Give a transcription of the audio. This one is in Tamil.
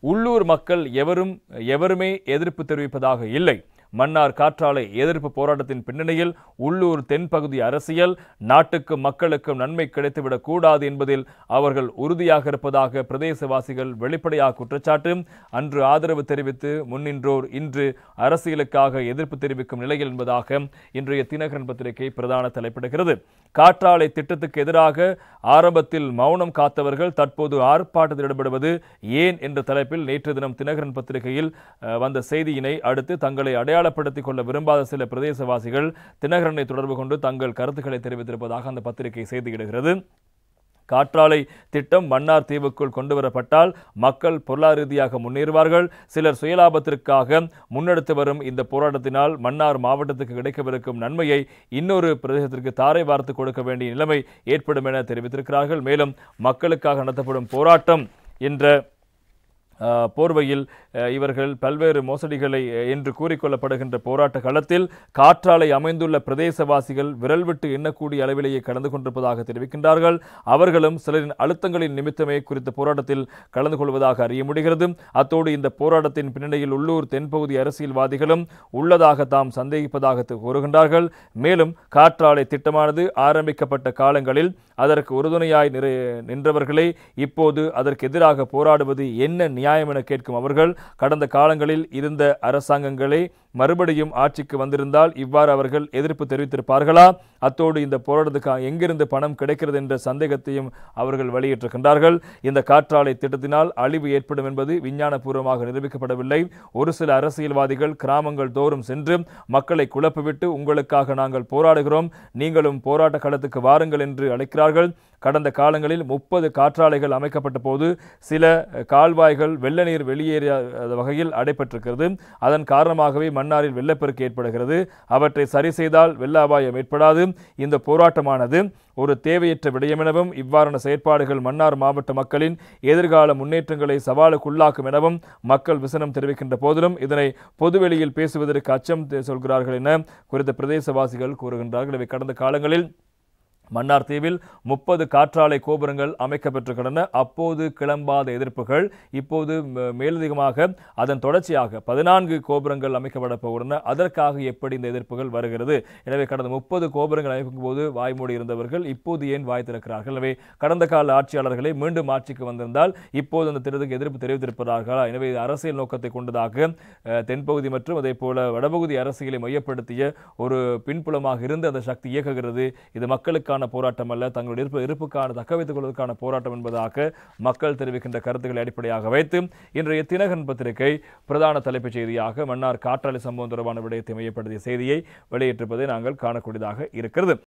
உள்ளூர் மக்கள் எவருமே எதிர்ப்பு தெரிவிப்பதாக இல்லை. மன்னார் காற்றாலை எதிர்ப்பு போராட்டத்தின் பின்னணியில் உள்ளூர் தென்பகுதி அரசியல் நாட்டுக்கும் மக்களுக்கும் நன்மை கிடைத்துவிடக் கூடாது என்பதில் அவர்கள் உறுதியாக இருப்பதாக பிரதேசவாசிகள் வெளிப்படையாக குற்றச்சாட்டு. அன்று ஆதரவு தெரிவித்து முன்னின்றோர் இன்று அரசியலுக்காக எதிர்ப்பு தெரிவிக்கும் நிலையில் என்பதாக இன்றைய தினகரன் பத்திரிகை பிரதான தலைப்பிடுகிறது. காற்றாலை திட்டத்துக்கு எதிராக ஆரம்பத்தில் மௌனம் காத்தவர்கள் தற்போது ஆர்ப்பாட்டத்தில் ஈடுபடுவது ஏன் என்ற தலைப்பில் நேற்று தினம் தினகரன் பத்திரிகையில் வந்த செய்தியினை அடுத்து தங்களை அடையாளப்படுத்திக் கொள்ள விரும்பாத சில பிரதேசவாசிகள் தினகரனை தொடர்பு கொண்டு தங்கள் கருத்துக்களை தெரிவித்திருப்பதாக அந்த பத்திரிகை செய்தியிடுகிறது. காற்றாலை திட்டம் மன்னார் தீவுக்குள் கொண்டுவரப்பட்டால் மக்கள் பொருளாதார ரீதியாக முன்னேறுவார்கள். சிலர் சுயலாபத்திற்காக முன்னெடுத்து வரும் இந்த போராட்டத்தினால் மன்னார் மாவட்டத்துக்கு கிடைக்கவிருக்கும் நன்மையை இன்னொரு பிரதேசத்திற்கு தாரை வார்த்து கொடுக்க வேண்டிய நிலைமை ஏற்படும் என தெரிவித்திருக்கிறார்கள். மேலும் மக்களுக்காக நடத்தப்படும் போராட்டம் என்ற போர்வையில் இவர்கள் பல்வேறு மோசடிகளை என்று கூறிக்கொள்ளப்படுகின்ற போராட்ட களத்தில் காற்றாலை அமைந்துள்ள பிரதேசவாசிகள் விரல் விட்டு எண்ணக்கூடிய அளவிலேயே கலந்து கொண்டிருப்பதாக தெரிவிக்கின்றார்கள். அவர்களும் சிலரின் அழுத்தங்களின் நிமித்தமே குறித்த போராட்டத்தில் கலந்து கொள்வதாக அறிய முடிகிறது. அத்தோடு இந்த போராட்டத்தின் பின்னணியில் உள்ளூர் தென்பகுதி அரசியல்வாதிகளும் உள்ளதாக தாம் சந்தேகிப்பதாக கூறுகின்றார்கள். மேலும் காற்றாலை திட்டமானது ஆரம்பிக்கப்பட்ட காலங்களில் அதற்கு உறுதுணையாய் நின்றவர்களே இப்போது அதற்கு எதிராக போராடுவது என்ன நியாயம் என கேட்கும் அவர்கள் கடந்த காலங்களில் இருந்த அரசாங்கங்களே மறுபடியும் ஆட்சிக்கு வந்திருந்தால் இவ்வாறு அவர்கள் எதிர்ப்பு தெரிவித்திருப்பார்களா? அத்தோடு இந்த போராட்டத்துக்கு எங்கிருந்து பணம் கிடைக்கிறது என்ற சந்தேகத்தையும் அவர்கள் வெளியிட்டிருக்கின்றார்கள். இந்த காற்றாலை திட்டத்தினால் அழிவு ஏற்படும் என்பது விஞ்ஞானபூர்வமாக நிரூபிக்கப்படவில்லை. ஒரு சில அரசியல்வாதிகள் கிராமங்கள் தோறும் சென்று மக்களை குழப்பிவிட்டு உங்களுக்காக நாங்கள் போராடுகிறோம், நீங்களும் போராட்ட களத்துக்கு வாருங்கள் என்று அழைக்கிறார்கள். கடந்த காலங்களில் 30 காற்றாலைகள் அமைக்கப்பட்ட போது சில கால்வாய்கள் வெள்ள நீர் வெளியேறிய வகையில் அடைபட்டிருக்கிறது. அதன் காரணமாகவே மன்னாரில் வெள்ளப்பெருக்கு ஏற்படுகிறது. அவற்றை சரி செய்தால் வெள்ள அபாயம் ஏற்படாது. இந்த போராட்டமானது ஒரு தேவையற்ற விடயம் எனவும் இவ்வாறான செயற்பாடுகள் மன்னார் மாவட்ட மக்களின் எதிர்கால முன்னேற்றங்களை சவாலுக்குள்ளாக்கும் எனவும் மக்கள் விசனம் தெரிவிக்கின்ற போதிலும் இதனை பொதுவெளியில் பேசுவதற்கு அச்சம் சொல்கிறார்கள் என குறித்த பிரதேசவாசிகள் கூறுகின்றார்கள். இவை கடந்த காலங்களில் மன்னார் தீவில் 30 காற்றாலை கோபுரங்கள் அமைக்கப்பட்டிருக்கின்றன. அப்போது கிளம்பாத எதிர்ப்புகள் இப்போது மேலதிகமாக அதன் தொடர்ச்சியாக 14 கோபுரங்கள் அமைக்கப்பட போகின்றன. அதற்காக எப்படி இந்த எதிர்ப்புகள் வருகிறது? எனவே கடந்த 30 கோபுரங்கள் அமைக்கும் போது வாய்மூடி இருந்தவர்கள் இப்போது ஏன் வாய் திறக்கிறார்கள்? எனவே கடந்த கால ஆட்சியாளர்களை மீண்டும் ஆட்சிக்கு வந்திருந்தால் இப்போது அந்த திட்டத்துக்கு எதிர்ப்பு தெரிவித்திருப்பார்களா? எனவே அரசியல் நோக்கத்தை கொண்டதாக தென்பகுதி மற்றும் அதே போல வடபகுதி அரசியலை மையப்படுத்திய ஒரு பின்புலமாக இருந்து அந்த சக்தி இயக்குகிறது. இது மக்களுக்கான போராட்டம் அல்ல, தங்களுடைய இருப்புக்கான தக்க வைத்துக் கொள்வதற்கான போராட்டம் என்பதாக மக்கள் தெரிவிக்கின்ற கருத்துக்களை அடிப்படையாக வைத்து இன்றைய தினகரன் பத்திரிகை பிரதான தலைப்புச் செய்தியாக மன்னார் காற்றாலை சம்பவம் தொடர்பான விடயத்தை மையப்படுத்திய செய்தியை வெளியிட்டிருப்பதை நாங்கள் காணக்கூடியதாக இருக்கிறது.